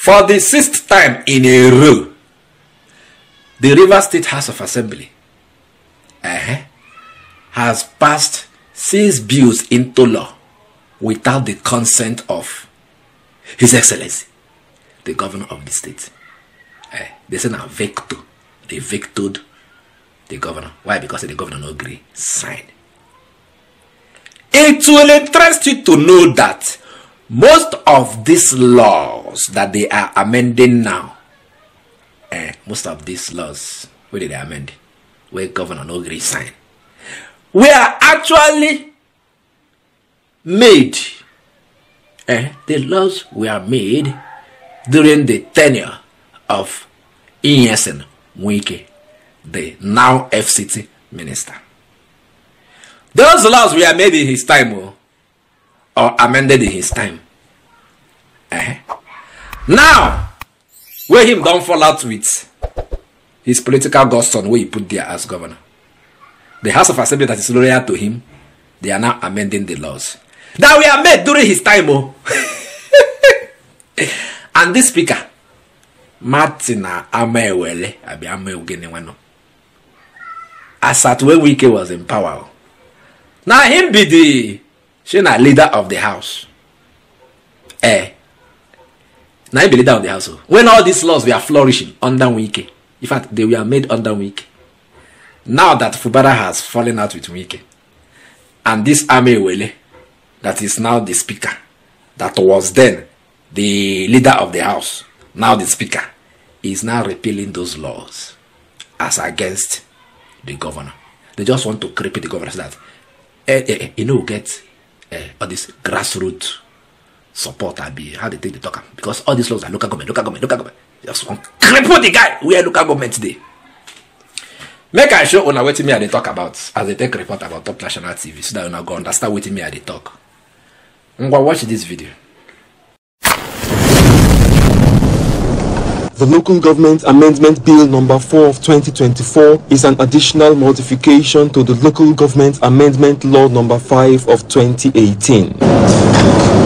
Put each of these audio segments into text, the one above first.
For the 6th time in a row, the Rivers State House of Assembly has passed 6 bills into law without the consent of His Excellency, the governor of the state. They say now veto. They vetoed the governor. Why? Because the governor no agree. Signed. It will interest you to know that most of these laws that they are amending now, most of these laws, where did they amend? Where governor no agree sign, were actually made. The laws were made during the tenure of Inyesen Mwike, the now FCT minister. Those laws were made in his time, or amended in his time. Now, where him don't fall out with his political godson, where he put there as governor, the House of Assembly that is loyal to him, they are now amending the laws that were made during his time. And this speaker, Martina Amewele, as at when Wike was in power, now him be the leader of the house. Now he be leader of the house. When all these laws were flourishing under Wike, in fact, they were made under Wike. Now that Fubara has fallen out with Wike, and this Amewele, that is now the speaker, that was then the leader of the house, now the speaker, is now repealing those laws as against the governor. They just want to creep the governor so that get all this grassroots support. How they take the talk, because all these laws are local government. Just want to cripple the guy where local government today. Make I show on what me I they talk about as they take report about Top National TV, so that you go understand what me I they talk. Watch this video. The Local Government Amendment Bill number 4 of 2024 is an additional modification to the Local Government Amendment Law number 5 of 2018.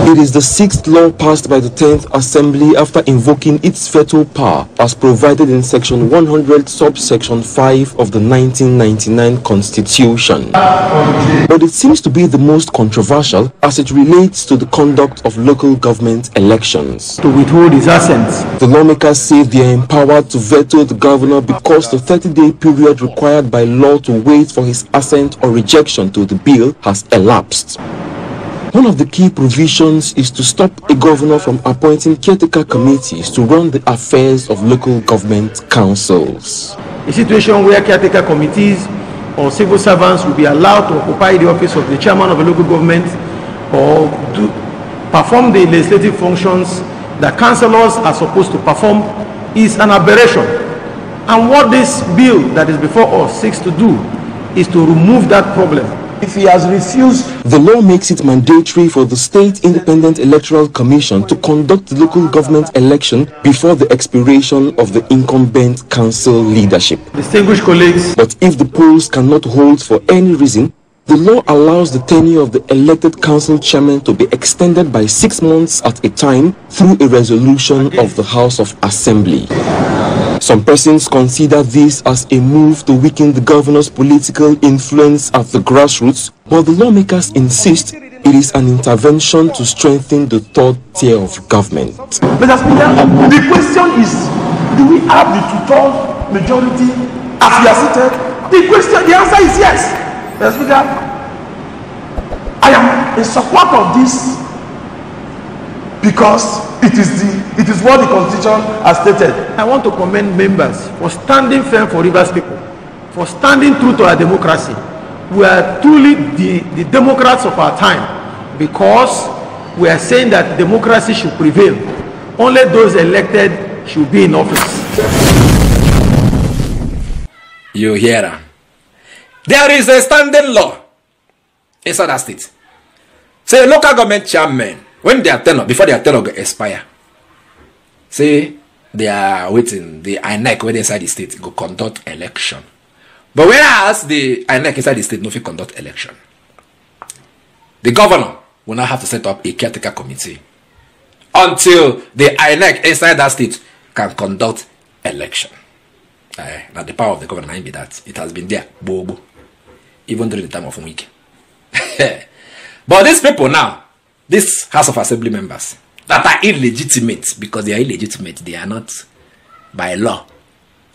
It is the 6th law passed by the 10th Assembly after invoking its veto power as provided in Section 100 subsection 5 of the 1999 Constitution. But it seems to be the most controversial as it relates to the conduct of local government elections. To withhold his assent. The lawmakers say they are empowered to veto the governor because the 30-day period required by law to wait for his assent or rejection to the bill has elapsed. One of the key provisions is to stop a governor from appointing caretaker committees to run the affairs of local government councils. A situation where caretaker committees or civil servants will be allowed to occupy the office of the chairman of a local government or to perform the legislative functions that councillors are supposed to perform is an aberration. And what this bill that is before us seeks to do is to remove that problem. If he has refused... The law makes it mandatory for the State Independent Electoral Commission to conduct the local government election before the expiration of the incumbent council leadership. Distinguished colleagues... But if the polls cannot hold for any reason, the law allows the tenure of the elected council chairman to be extended by 6 months at a time through a resolution of the House of Assembly. Some persons consider this as a move to weaken the governor's political influence at the grassroots, while the lawmakers insist it is an intervention to strengthen the third tier of government. Mr. Speaker, the question is, do we have the two-thirds majority as we are seated? The answer is yes. Mr. Speaker, I am in support of this because it is what the Constitution has stated. I want to commend members for standing firm for Rivers people, for standing true to our democracy. We are truly the Democrats of our time because we are saying that democracy should prevail. Only those elected should be in office. You hear them? There is a standing law inside that state. Say local government chairman, when their tenure, before their tenure expire, say they are waiting, the INEC when inside the state go conduct election. But whereas the INEC inside the state no fit conduct election, the governor will now have to set up a caretaker committee until the INEC inside that state can conduct election. Now the power of the governor be that it has been there, even during the time of week. But these people now, these House of Assembly members that are illegitimate, because they are illegitimate, they are not by law,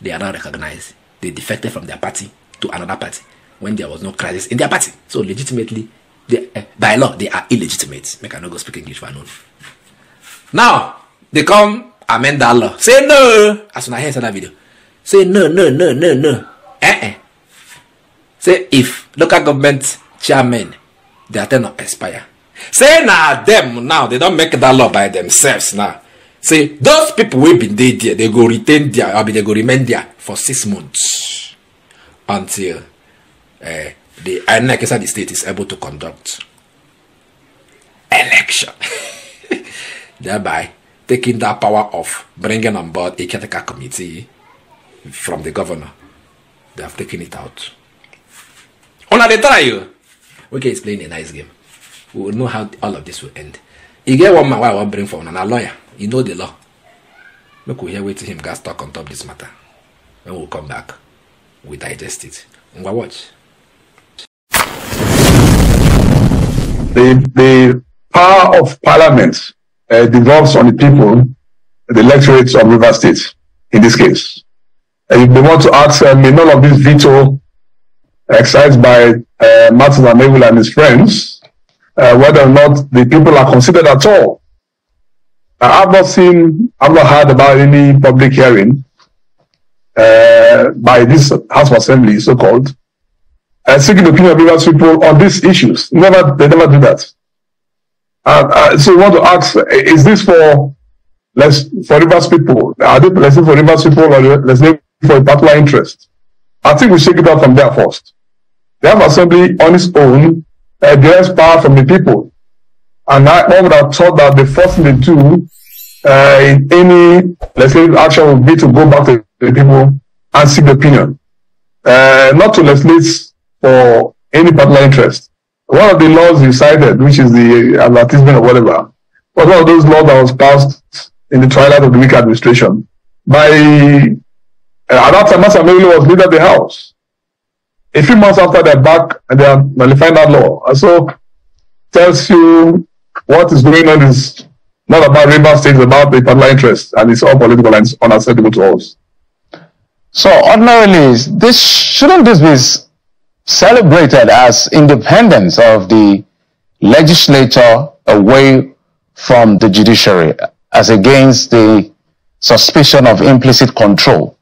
they are not recognized. They defected from their party to another party when there was no crisis in their party. So legitimately, by law, they are illegitimate. Make I not go speak English for no. Now they come amend that law. Say no. As soon as I hear that video, say no. Say if local government chairmen their tenure expire. Say now them now they don't make that law by themselves now. Say those people will be there, they go retain there, or they go remain there for 6 months until the INEC inside the state is able to conduct election. Thereby taking that power of bringing on board a caretaker committee from the governor. They have taken it out. On the trial, we can explain a nice game. We will know how all of this will end. You get one man why I want bring for a lawyer. You know the law. Make we hear wait to him guys talk on top of this matter. When we'll come back, we digest it. And we'll watch. The power of parliament devolves on the people, the electorate of River State, in this case. If they want to ask may none of this veto exercised by Martin Amewula and his friends, whether or not the people are considered at all. I've not heard about any public hearing by this House of Assembly, so-called, seeking the opinion of Rivers people on these issues. They never do that. So we want to ask, is this for Rivers people? Are they let's say for Rivers people, or let's say for a particular interest? I think we shake it out from there first. The House of Assembly on its own derives power from the people. And I would have thought that the first thing they do in any, let's say, action would be to go back to the people and seek the opinion. Not to legislate for any particular interest. One of the laws you cited, which is the advertisement or whatever, was one of those laws that was passed in the twilight of the weak administration by, at that time, Masa Amewula was leader of the House. A few months after they're back, and they are nullifying that law. And so, tells you what is going on is not about River State, it's about the particular interest, and it's all political and it's unacceptable to us. So, ordinarily, shouldn't this be celebrated as independence of the legislature away from the judiciary, as against the suspicion of implicit control?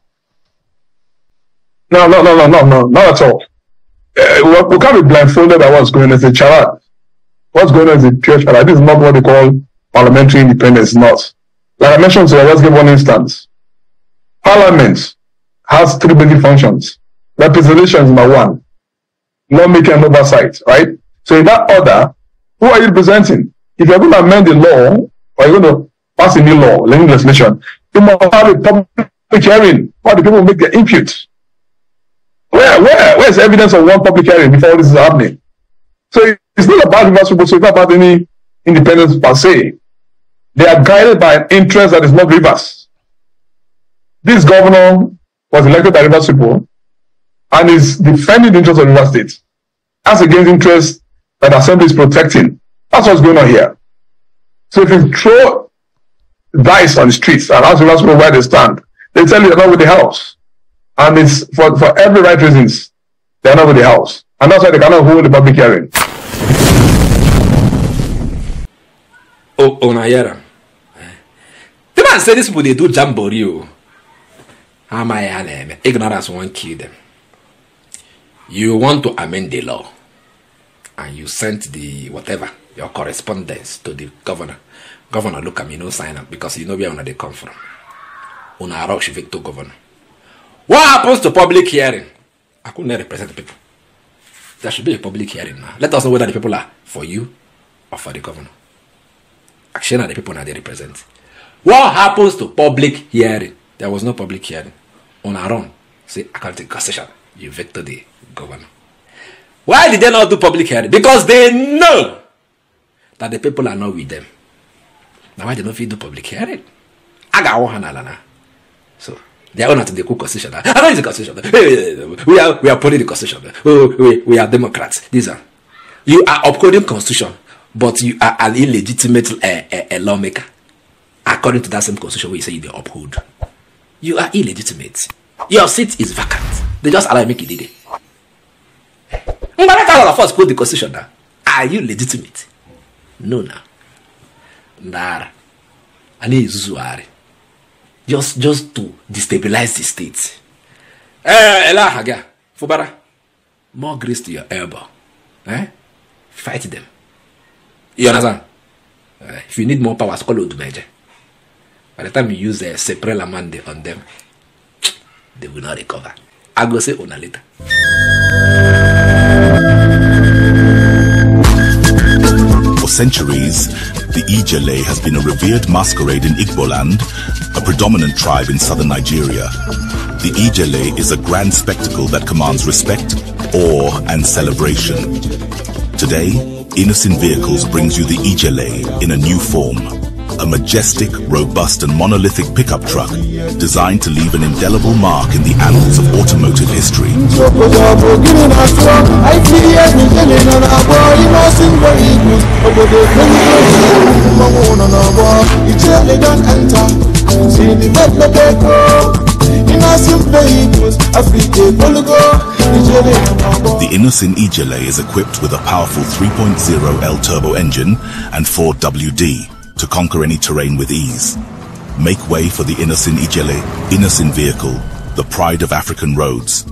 No, not at all. We can't be blindfolded at what's going on. It's a charade. What's going on is a pure charade. This is not what they call parliamentary independence, not. Like I mentioned, so let's give one instance. Parliament has 3 basic functions. Representation is number 1. Lawmaking and oversight, right? So in that order, who are you representing? If you're going to amend the law, or you're going to pass a new law, legislation, you must have a public hearing, where the people make their input. Where is evidence of one public hearing before this is happening? So it's not about Rivers people, so it's not about any independence per se. They are guided by an interest that is not Rivers. This governor was elected by Rivers people and is defending the interests of Rivers State as against interests that the Assembly is protecting. That's what's going on here. So if you throw dice on the streets and ask Rivers people where they stand, they tell you they're not with the House. And it's for every right reasons, they're not with the House. And that's why they cannot hold the public hearing. Oh, Nayara. The man said this people they do jamboree. How am I ignorance won't kill them. You want to amend the law, and you sent the whatever, your correspondence to the governor. Governor, look at me, no sign up, because you know where they come from. Una rush Victor governor. What happens to public hearing? I couldn't represent the people. There should be a public hearing now. Let us know whether the people are for you or for the governor. Actually, the people now they represent. What happens to public hearing? There was no public hearing. On our own, say, I can't take concession. You vector the governor. Why did they not do public hearing? Because they know that the people are not with them. Now why they don't do public hearing? I got one hand. So they are not in the constitution. I know it's the constitution. We are upholding the constitution. We are Democrats. These are you are upholding constitution, but you are an illegitimate lawmaker. According to that same constitution where you say you uphold. You are illegitimate. Your seat is vacant. They just allow you make it did it. But all of us put the constitution now. Are you legitimate? No now. Nara. I need Zuzuari. Just to destabilize the state. Ella Haga. Fubara. More grace to your elbow. Fight them. You understand? If you need more power, call Odumeje. By the time you use a separate amande on them, they will not recover. I go say una later. For centuries, the Ijele has been a revered masquerade in Igboland, a predominant tribe in southern Nigeria. The Ijele is a grand spectacle that commands respect, awe, and celebration. Today, Innocent Vehicles brings you the Ijele in a new form. A majestic, robust, and monolithic pickup truck designed to leave an indelible mark in the annals of automotive history. The Innocent Ijele is equipped with a powerful 3.0 L turbo engine and 4WD. To conquer any terrain with ease. Make way for the Innocent Ijele, Innocent Vehicle, the pride of African roads.